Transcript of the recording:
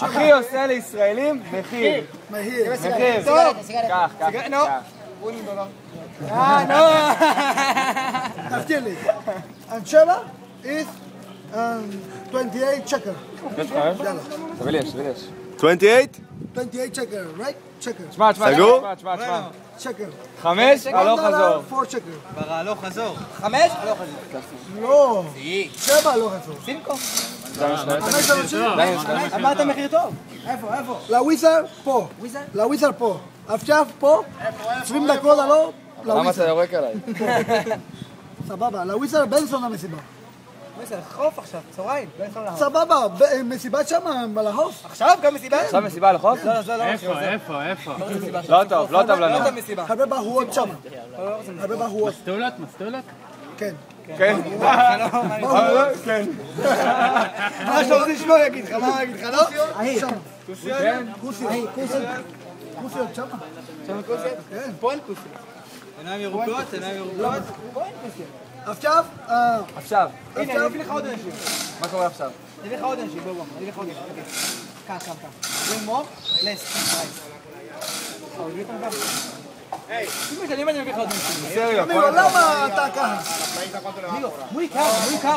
אחי עושה לישראלים מחיר. מהיר. מחיר. קח, קח. נו. תזכיר לי. And Sheva is 28 checker. תביא לי יש, תביא לי יש. 28? 28 checker, right? checker. תשמע, תשמע, סגור? תשמע, תשמע. checker. 5, הלוך חזור. 4 checker. כבר הלוך חזור. 5? הלוך חזור. לא. 7 לא חזור. 5? אמרת מחיר טוב. איפה? לוויזר פה. לוויזר פה. עכשיו פה. 20 דקות הלוך. למה אתה יורק עליי? סבבה. לוויזר בנסון המסיבה. בסדר, חוף עכשיו, צהריים. סבבה. מסיבה שם על החוף. עכשיו גם מסיבה? עכשיו מסיבה על החוף? איפה? לא טוב, לא טוב לנו. הרבה בחורות שם. הרבה בחורות. מסטולות? כן. כן? כן. מה שאתה רוצה לשמוע יגיד לך, מה יגיד לך, לא? שם. כן? כוסיות. כוסיות שם. שם כוסיות? כן. פה אין כוסיות. עיניים ירוקות. עכשיו. עכשיו. הנה, אני אביא לך עוד אנשים. מה קורה עכשיו? אני אביא לך עוד אנשים, בוא. אני אביא לך עוד אנשים. קח. bring more, less price. היי, אם אני אביא לך עוד אנשים. סריו, למה אתה ככה? muy caro.